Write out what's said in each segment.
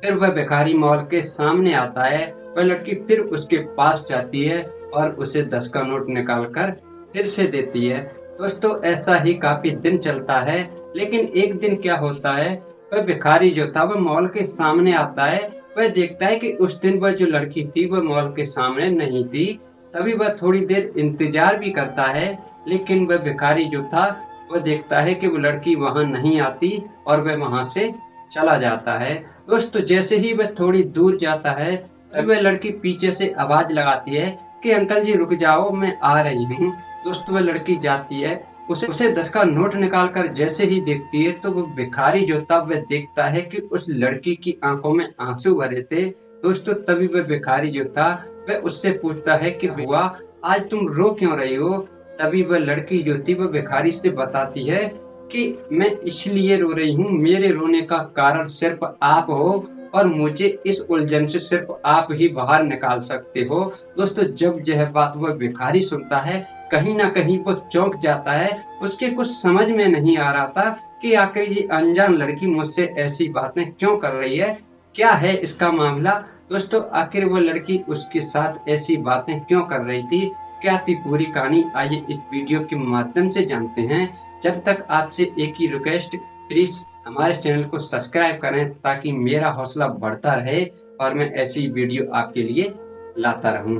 फिर वह भिखारी मॉल के सामने आता है। वह लड़की फिर उसके पास जाती है और उसे 10 का नोट निकाल कर फिर से देती है। दोस्तों ऐसा ही काफ़ी दिन चलता है, लेकिन एक दिन क्या होता है, वह भिखारी जो था वह मॉल के सामने आता है। वह देखता है कि उस दिन वह जो लड़की थी वह मॉल के सामने नहीं थी। तभी वह थोड़ी देर इंतज़ार भी करता है, लेकिन वह भिखारी जो था वह देखता है कि वो लड़की वहाँ नहीं आती और वह वहाँ से चला जाता है। दोस्तों जैसे ही वह थोड़ी दूर जाता है, तभी वह लड़की पीछे से आवाज़ लगाती है कि अंकल जी रुक जाओ, मैं आ रही हूँ। दोस्तों वह लड़की जाती है, उसे 10 का नोट निकाल कर जैसे ही देखती है तो वो भिखारी जो था वह देखता है कि उस लड़की की आँखों में आँसू भरे थे। दोस्तों तभी वह भिखारी जो था वह उससे पूछता है कि बुआ आज तुम रो क्यों रही हो? तभी वह लड़की जो थी वह भिखारी से बताती है कि मैं इसलिए रो रही हूँ, मेरे रोने का कारण सिर्फ आप हो और मुझे इस उलझन से सिर्फ आप ही बाहर निकाल सकते हो। दोस्तों जब यह बात वह भिखारी सुनता है, कहीं न कहीं वो चौंक जाता है। उसके कुछ समझ में नहीं आ रहा था कि आखिर ये अनजान लड़की मुझसे ऐसी बातें क्यों कर रही है? क्या है इसका मामला? दोस्तों आखिर वो लड़की उसके साथ ऐसी बातें क्यों कर रही थी? क्या थी पूरी कहानी? आइए इस वीडियो के माध्यम से जानते हैं। जब तक आपसे एक ही रिक्वेस्ट, प्लीज़ हमारे चैनल को सब्सक्राइब करें ताकि मेरा हौसला बढ़ता रहे और मैं ऐसी वीडियो आपके लिए लाता रहूं।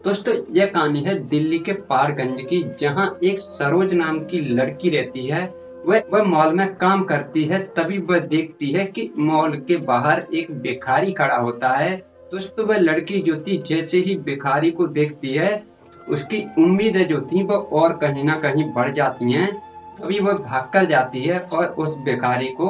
दोस्तों यह कहानी है दिल्ली के पारगंज की, जहां एक सरोज नाम की लड़की रहती है। वह मॉल में काम करती है। तभी वह देखती है कि मॉल के बाहर एक भिखारी खड़ा होता है। दोस्तों वह लड़की जो थी जैसे ही भिखारी को देखती है, उसकी उम्मीदें जो थी वह और कहीं ना कहीं बढ़ जाती हैं। तभी वह भागकर जाती है और उस भिखारी को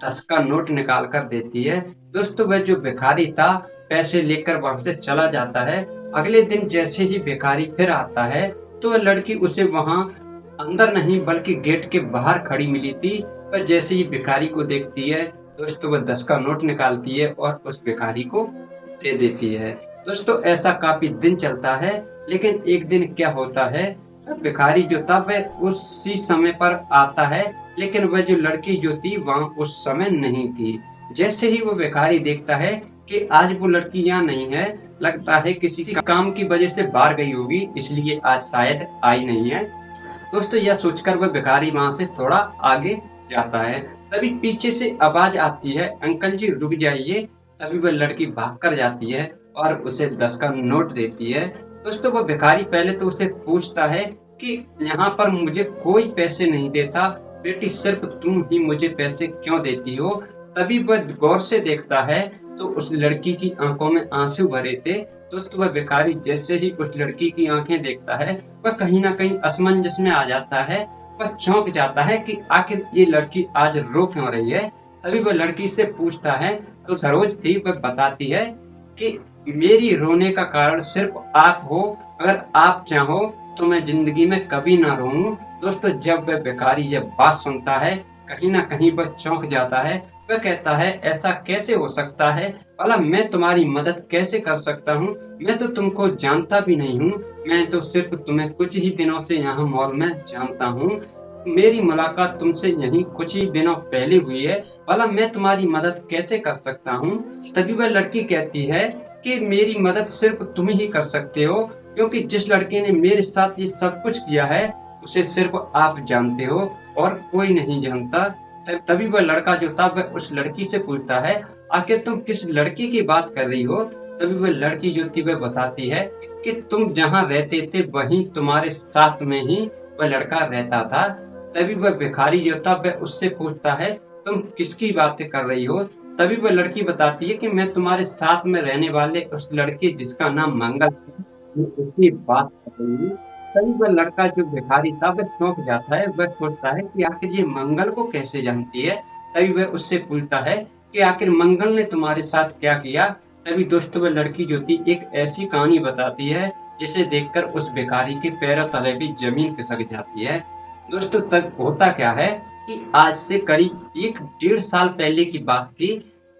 10 का नोट निकाल कर देती है। दोस्तों वह जो भिखारी था पैसे लेकर वहां से चला जाता है। अगले दिन जैसे ही भिखारी फिर आता है तो वह लड़की उसे वहां अंदर नहीं बल्कि गेट के बाहर खड़ी मिली थी। वह जैसे ही भिखारी को देखती है, दोस्तों वह 10 का नोट निकालती है और उस भिखारी को दे देती है। दोस्तों ऐसा काफी दिन चलता है, लेकिन एक दिन क्या होता है, भिखारी जो था वह उसी समय पर आता है, लेकिन वह जो लड़की जो थी वहां उस समय नहीं थी। जैसे ही वो भिखारी देखता है कि आज वो लड़की यहाँ नहीं है, लगता है किसी काम की वजह से बाहर गई होगी, इसलिए आज शायद आई नहीं है। दोस्तों यह सोचकर वह भिखारी वहां से थोड़ा आगे जाता है। तभी पीछे से आवाज आती है, अंकल जी रुक जाइए। तभी वह लड़की भागकर जाती है और उसे 10 का नोट देती है। दोस्तों वह भिखारी पहले तो उसे पूछता है कि यहाँ पर मुझे कोई पैसे नहीं देता, बेटी सिर्फ तुम ही मुझे पैसे क्यों देती हो? तभी वह गौर से देखता है तो उस लड़की की आंखों में आंसू भरे थे। दोस्तों वह भिखारी जैसे ही उस लड़की की आंखें देखता है, वह कहीं ना कहीं असमंजस में आ जाता है। वह चौंक जाता है कि आखिर ये लड़की आज रो क्यों रही है। तभी वह लड़की से पूछता है तो सरोज थी, वह बताती है कि मेरी रोने का कारण सिर्फ आप हो, अगर आप चाहो तो मैं जिंदगी में कभी ना रोऊं। दोस्तों जब वह भिखारी यह बात सुनता है, कहीं ना कहीं वह चौंक जाता है। वह कहता है ऐसा कैसे हो सकता है, भला मैं तुम्हारी मदद कैसे कर सकता हूँ? मैं तो तुमको जानता भी नहीं हूँ, मैं तो सिर्फ तुम्हें कुछ ही दिनों से यहाँ मॉल में जानता हूँ। मेरी मुलाकात तुमसे यहीं कुछ ही दिनों पहले हुई है, भला मैं तुम्हारी मदद कैसे कर सकता हूँ? तभी वह लड़की कहती है कि मेरी मदद सिर्फ तुम ही कर सकते हो, क्योंकि जिस लड़के ने मेरे साथ ये सब कुछ किया है उसे सिर्फ आप जानते हो और कोई नहीं जानता। तभी वह लड़का जो था वह उस लड़की से पूछता है आखिर तुम किस लड़की की बात कर रही हो? तभी वह लड़की जो थी वह बताती है कि तुम जहाँ रहते थे वहीं तुम्हारे साथ में ही वह लड़का रहता था। तभी वह भिखारी जो था वह उससे पूछता है तुम किसकी बातें कर रही हो? तभी वह लड़की बताती है कि मैं तुम्हारे साथ में रहने वाले उस लड़के जिसका नाम मंगल है, मैं उसकी बात कर रही हूँ। तभी वह लड़का जो भिखारी था वह चौंक जाता है। वह सोचता है कि आखिर ये मंगल को कैसे जानती है। तभी वह उससे पूछता है कि आखिर मंगल ने तुम्हारे साथ क्या किया। तभी दोस्तों वह लड़की जो थी एक ऐसी कहानी बताती है जिसे देखकर उस भिखारी के पैरों तले भी जमीन खिसक जाती है। दोस्तों तब होता क्या है कि आज से करीब 1 डेढ़ साल पहले की बात थी।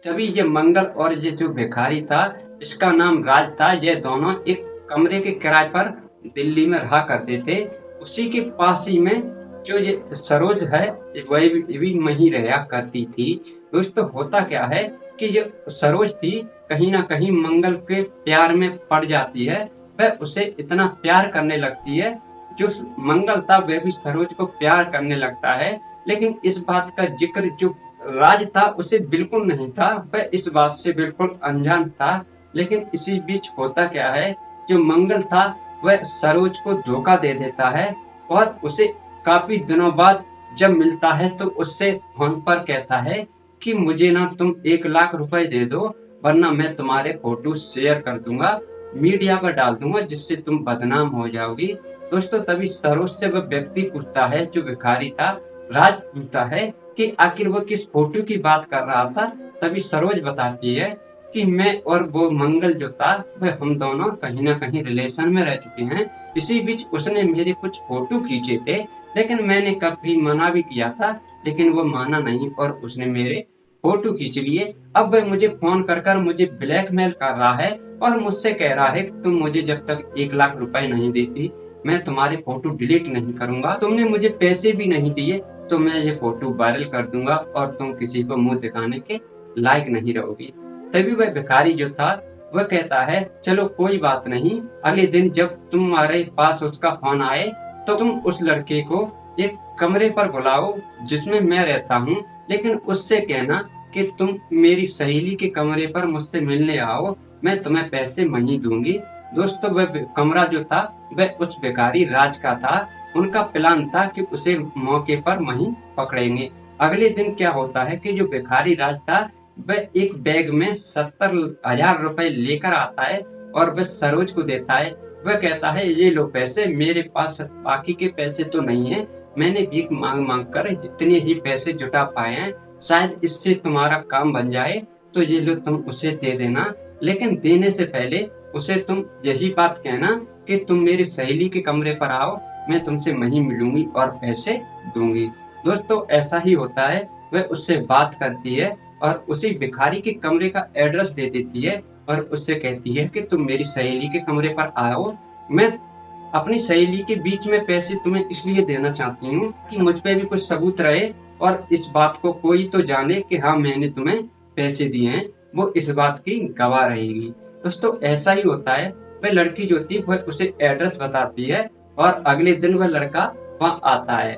तभी ये मंगल और ये जो भिखारी था, इसका नाम राज था, ये दोनों एक कमरे के किराए पर दिल्ली में रहा करते थे। उसी के पास ही में जो ये सरोज है वही भी वहीं रहा करती थी। दोस्तों होता क्या है कि ये सरोज थी कहीं ना कहीं मंगल के प्यार में पड़ जाती है। वह उसे इतना प्यार करने लगती है, जो मंगल था वह भी सरोज को प्यार करने लगता है। लेकिन इस बात का जिक्र जो राज था उसे बिल्कुल नहीं था, वह इस बात से बिल्कुल अनजान था। लेकिन इसी बीच होता क्या है, जो मंगल था वह सरोज को धोखा दे देता है और उसे काफी दिनों बाद जब मिलता है तो उससे फोन पर कहता है कि मुझे ना तुम 1 लाख रुपए दे दो, वरना मैं तुम्हारे फोटो शेयर कर दूंगा, मीडिया पर डाल दूंगा, जिससे तुम बदनाम हो जाओगी। दोस्तों तभी सरोज से वह व्यक्ति पूछता है, जो भिखारी था, राज पूछता है कि आखिर वो किस फोटो की बात कर रहा था। तभी सरोज बताती है कि मैं और वो मंगल जो था वह हम दोनों कहीं ना कहीं रिलेशन में रह चुके हैं। इसी बीच उसने मेरे कुछ फोटो खींचे थे, लेकिन मैंने कभी मना भी किया था, लेकिन वो माना नहीं और उसने मेरे फोटो खींच लिए। अब वह मुझे फोन कर कर मुझे ब्लैकमेल कर रहा है और मुझसे कह रहा है कि तुम मुझे जब तक 1 लाख रुपए नहीं देती, मैं तुम्हारे फोटो डिलीट नहीं करूंगा। तुमने मुझे पैसे भी नहीं दिए तो मैं ये फोटो वायरल कर दूंगा और तुम किसी को मुंह दिखाने के लायक नहीं रहोगी। तभी वह भिखारी जो था वह कहता है, चलो कोई बात नहीं, अगले दिन जब तुम्हारे पास उसका फोन आए तो तुम उस लड़के को एक कमरे पर बुलाओ जिसमें मैं रहता हूँ, लेकिन उससे कहना कि तुम मेरी सहेली के कमरे पर मुझसे मिलने आओ, मैं तुम्हें पैसे वहीं दूंगी। दोस्तों वह कमरा जो था वह उस भिखारी राज का था। उनका प्लान था कि उसे मौके पर वहीं पकड़ेंगे। अगले दिन क्या होता है कि जो भिखारी राज था वह एक बैग में 70,000 रुपए लेकर आता है और वह सरोज को देता है। वह कहता है, ये लो पैसे, मेरे पास बाकी के पैसे तो नहीं है, मैंने भीख मांग मांग कर जितने ही पैसे जुटा पाए हैं, शायद इससे तुम्हारा काम बन जाए, तो ये लो तुम उसे दे देना। लेकिन देने से पहले उसे तुम यही बात कहना कि तुम मेरी सहेली के कमरे पर आओ, मैं तुमसे वहीं मिलूंगी और पैसे दूंगी। दोस्तों ऐसा ही होता है, वह उससे बात करती है और उसी भिखारी के कमरे का एड्रेस दे देती है और उससे कहती है कि तुम मेरी सहेली के कमरे पर आओ, मैं अपनी सहेली के बीच में पैसे तुम्हें इसलिए देना चाहती हूँ कि मुझ पे भी कुछ सबूत रहे और इस बात को कोई तो जाने कि हाँ मैंने तुम्हें पैसे दिए हैं, वो इस बात की गवाह रहेगी। दोस्तों ऐसा ही होता है, वह लड़की जो थी वह उसे एड्रेस बताती है और अगले दिन वह लड़का वहाँ आता है।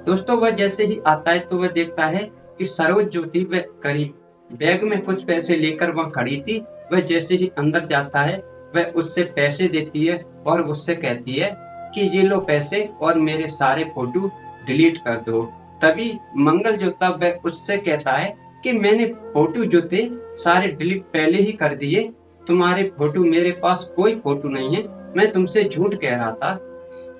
दोस्तों वह जैसे ही आता है तो वह देखता है कि सरोज जो थी वह करीब बैग में कुछ पैसे लेकर वहाँ खड़ी थी। वह जैसे ही अंदर जाता है वह उससे पैसे देती है और उससे कहती है कि ये लो पैसे और मेरे सारे फोटो डिलीट कर दो। तभी मंगल जो था वह उससे कहता है कि मैंने फोटो जो थे सारे डिलीट पहले ही कर दिए, तुम्हारे फोटो मेरे पास कोई फोटो नहीं है, मैं तुमसे झूठ कह रहा था,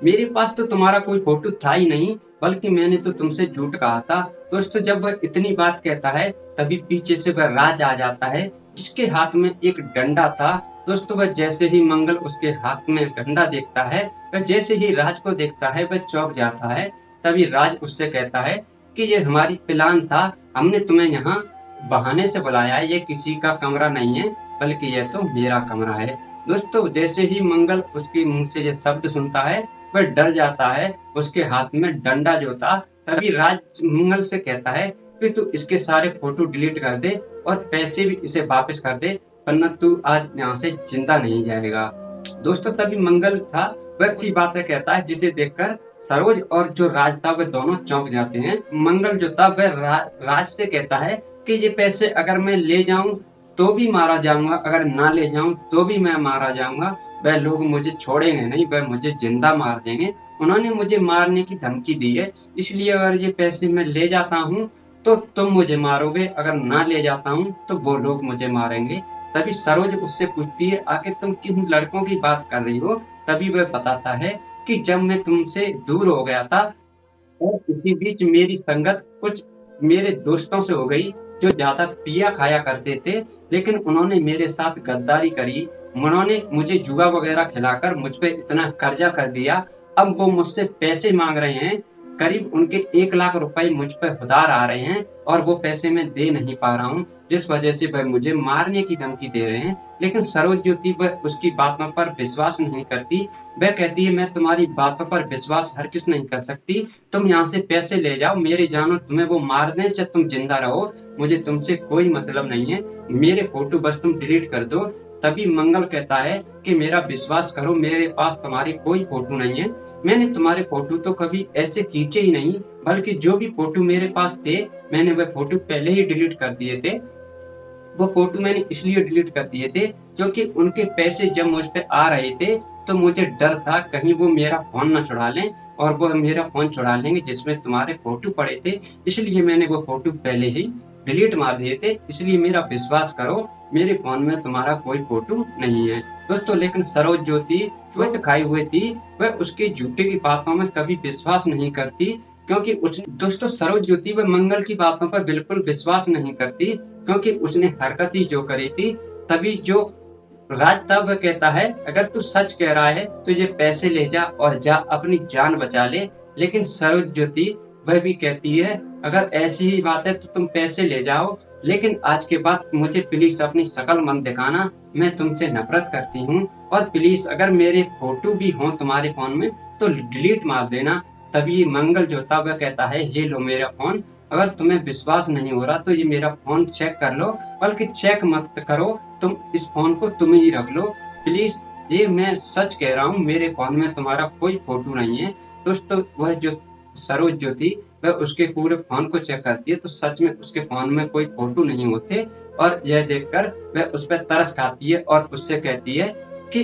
मेरे पास तो तुम्हारा कोई फोटो था ही नहीं, बल्कि मैंने तो तुमसे झूठ कहा था। दोस्तों जब वह इतनी बात कहता है तभी पीछे से वह राज आ जाता है, जिसके हाथ में एक डंडा था। दोस्तों वह जैसे ही मंगल उसके हाथ में डंडा देखता है, वह जैसे ही राज को देखता है वह चौंक जाता है। तभी राज उससे कहता है कि ये हमारी प्लान था, हमने तुम्हें यहाँ बहाने से बुलाया है, ये किसी का कमरा नहीं है, बल्कि यह तो मेरा कमरा है। दोस्तों जैसे ही मंगल उसके मुंह से ये शब्द सुनता है वह डर जाता है, उसके हाथ में डंडा जो था। तभी राज मंगल से कहता है कि तू इसके सारे फोटो डिलीट कर दे और पैसे भी इसे वापस कर दे, वरना तू आज यहाँ से जिंदा नहीं जाएगा। दोस्तों तभी मंगल था वह सी बातें कहता है जिसे देखकर सरोज और जो राज था वह दोनों चौंक जाते हैं। मंगल जो था वह राज से कहता है कि ये पैसे अगर मैं ले जाऊं तो भी मारा जाऊंगा, अगर ना ले जाऊं तो भी मैं मारा जाऊंगा, वह लोग मुझे छोड़ेंगे नहीं, वह मुझे जिंदा मार देंगे। उन्होंने मुझे मारने की धमकी दी है, इसलिए अगर ये पैसे मैं ले जाता हूँ तो तुम मुझे मारोगे, अगर ना ले जाता हूँ तो वो लोग मुझे मारेंगे। तभी सरोज उससे पूछती है, आखिर तुम किन लड़कों की बात कर रही हो? तभी वह बताता है कि जब मैं तुमसे दूर हो गया था और इसी बीच मेरी संगत कुछ मेरे दोस्तों से हो गई जो ज्यादा पिया खाया करते थे, लेकिन उन्होंने मेरे साथ गद्दारी करी, उन्होंने मुझे जुआ वगैरह खिलाकर मुझ पे इतना कर्जा कर दिया, अब वो मुझसे पैसे मांग रहे हैं करीब उनके 1 लाख रुपए मुझ पर उधार आ रहे हैं और वो पैसे मैं दे नहीं पा रहा हूँ, जिस वजह से वह मुझे मारने की धमकी दे रहे हैं। लेकिन सरोजज्योति वह उसकी बातों पर विश्वास नहीं करती। वह कहती है, मैं तुम्हारी बातों पर विश्वास हरगिज़ नहीं कर सकती। तुम यहाँ से पैसे ले जाओ, मेरी जानो तुम्हें वो मार दें चाहे तुम जिंदा रहो, मुझे तुमसे कोई मतलब नहीं है। मेरे फोटो बस तुम डिलीट कर दो। तभी मंगल कहता है कि मेरा विश्वास करो, मेरे पास तुम्हारी कोई फोटो नहीं है। मैंने तुम्हारे फोटो तो कभी ऐसे खींचे ही नहीं, बल्कि जो भी फोटो मेरे पास थे मैंने वह फोटो पहले ही डिलीट कर दिए थे। वो फोटो मैंने इसलिए डिलीट कर दिए थे क्योंकि उनके पैसे जब मुझ पे आ रहे थे तो मुझे डर था कहीं वो मेरा फोन ना चुरा लें, और वो मेरा फोन चुरा लेंगे जिसमें तुम्हारे फोटो पड़े थे। इसलिए मैंने वो फोटो पहले ही डिलीट मार दिए थे। इसलिए मेरा विश्वास करो, मेरे फोन में तुम्हारा कोई फोटो नहीं है। दोस्तों, लेकिन सरोजज्योति जो दिखाई हुई थी वह उसकी झूठे की बातों में कभी विश्वास नहीं करती, क्योंकि उस दोस्तों सरोजज्योति वह मंगल की बातों पर बिल्कुल विश्वास नहीं करती, क्योंकि उसने हरकत ही जो करी थी। तभी जो राज था वह कहता है, अगर तू सच कह रहा है तो ये पैसे ले जा और जा अपनी जान बचा ले। लेकिन सरोजज्योति वह भी कहती है, अगर ऐसी ही बात है तो तुम पैसे ले जाओ, लेकिन आज के बाद मुझे प्लीज अपनी शक्ल मत दिखाना, मैं तुमसे नफरत करती हूँ। और प्लीज अगर मेरे फोटो भी हों तुम्हारे फोन में तो डिलीट मार देना। तभी मंगल जो था वह कहता है, ये लो मेरा फोन, अगर तुम्हें विश्वास नहीं हो रहा तो ये मेरा फोन चेक कर लो, बल्कि चेक मत करो, तुम इस फोन को तुम ही रख लो प्लीज, ये मैं सच कह रहा हूँ, मेरे फोन में तुम्हारा कोई फोटो नहीं है। दोस्तों, वह जो सरोज जो थी वह उसके पूरे फोन को चेक करती है तो सच में उसके फोन में कोई फोटो नहीं होते, और यह देखकर वह उस पर तरस खाती है और उससे कहती है कि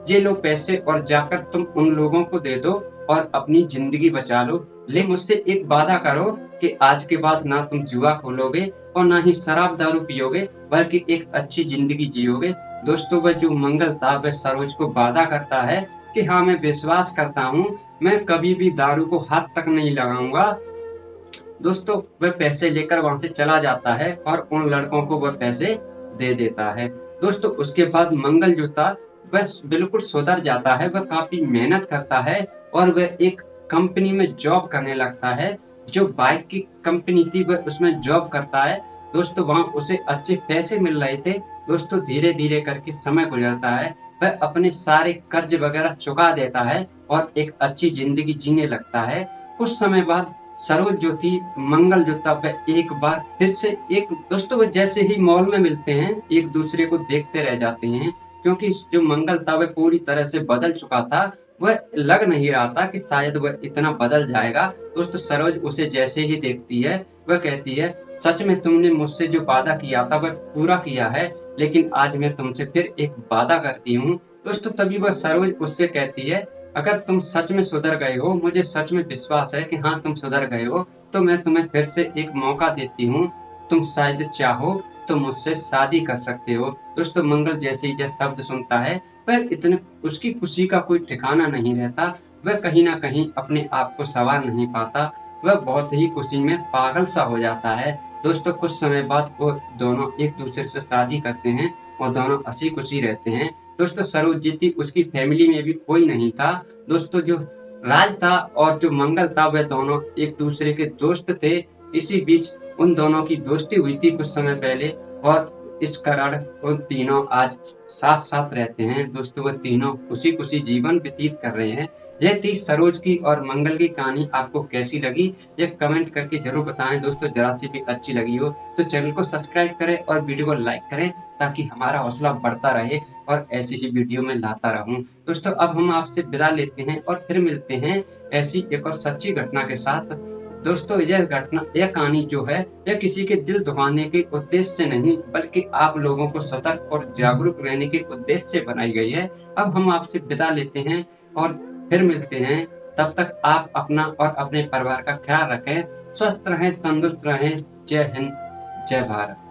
ये लो पैसे और जाकर तुम उन लोगों को दे दो और अपनी जिंदगी बचा लो। लेकिन मुझसे एक वादा करो कि आज के बाद ना तुम जुआ खोलोगे और ना ही शराब दारू पियोगे, बल्कि एक अच्छी जिंदगी जियोगे। दोस्तों, वह जो मंगल था वह सरोज को वादा करता है कि हाँ, मैं विश्वास करता हूँ, मैं कभी भी दारू को हाथ तक नहीं लगाऊंगा। दोस्तों, वह पैसे लेकर वहां से चला जाता है और उन लड़कों को वह पैसे दे देता है। दोस्तों, उसके बाद मंगल जो था वह बिल्कुल सुधर जाता है, वह काफी मेहनत करता है और वह एक कंपनी में जॉब करने लगता है। जो बाइक की कंपनी थी वह उसमें जॉब करता है। दोस्तों, वहां उसे अच्छे पैसे मिल रहे थे। दोस्तों, धीरे धीरे करके समय गुजरता है, वह अपने सारे कर्ज वगैरह चुका देता है और एक अच्छी जिंदगी जीने लगता है। कुछ समय बाद सरोज जो थी, मंगल जो था, वह एक बार फिर से एक दोस्तों वह जैसे ही मॉल में मिलते हैं एक दूसरे को देखते रह जाते हैं, क्योंकि जो मंगल था वह पूरी तरह से बदल चुका था। वह लग नहीं रहा था कि शायद वह इतना बदल जाएगा। दोस्तों, सरोज उसे जैसे ही देखती है वह कहती है, सच में तुमने मुझसे जो वादा किया था वह पूरा किया है, लेकिन आज मैं तुमसे फिर एक वादा करती हूँ। दोस्तों, तभी वह सरोज उससे कहती है, अगर तुम सच में सुधर गए हो, मुझे सच में विश्वास है कि हाँ तुम सुधर गए हो, तो मैं तुम्हें फिर से एक मौका देती हूँ। तुम शायद चाहो तो मुझसे शादी कर सकते हो। दोस्तों, मंगल जैसे ही यह शब्द सुनता है वह इतने उसकी खुशी का कोई ठिकाना नहीं रहता। वह कहीं ना कहीं अपने आप को संवार नहीं पाता। वह बहुत ही खुशी में पागल सा हो जाता है। दोस्तों, कुछ समय बाद वो दोनों एक दूसरे से शादी करते हैं और दोनों हंसी खुशी रहते हैं। दोस्तों, सरोजजीत उसकी फैमिली में भी कोई नहीं था। दोस्तों, जो राज था और जो मंगल था वह दोनों एक दूसरे के दोस्त थे। इसी बीच उन दोनों की दोस्ती हुई थी कुछ समय पहले, और इस कारण वो तीनों आज साथ साथ रहते हैं। दोस्तों, वह तीनों खुशी खुशी जीवन व्यतीत कर रहे हैं। यह थी सरोज की और मंगल की कहानी। आपको कैसी लगी ये कमेंट करके जरूर बताएं। दोस्तों, जरा सी भी अच्छी लगी हो तो चैनल को सब्सक्राइब करें और वीडियो को लाइक करें, ताकि हमारा हौसला बढ़ता रहे और ऐसी ही वीडियो में लाता रहूं। दोस्तों, अब हम आपसे विदा लेते हैं और फिर मिलते हैं ऐसी एक और सच्ची घटना के साथ। दोस्तों, यह कहानी जो है यह किसी के दिल दुखाने के उद्देश्य से नहीं, बल्कि आप लोगों को सतर्क और जागरूक रहने के उद्देश्य से बनाई गई है। अब हम आपसे विदा लेते हैं और फिर मिलते हैं। तब तक आप अपना और अपने परिवार का ख्याल रखें, स्वस्थ रहें, तंदुरुस्त रहें। जय हिंद, जय भारत।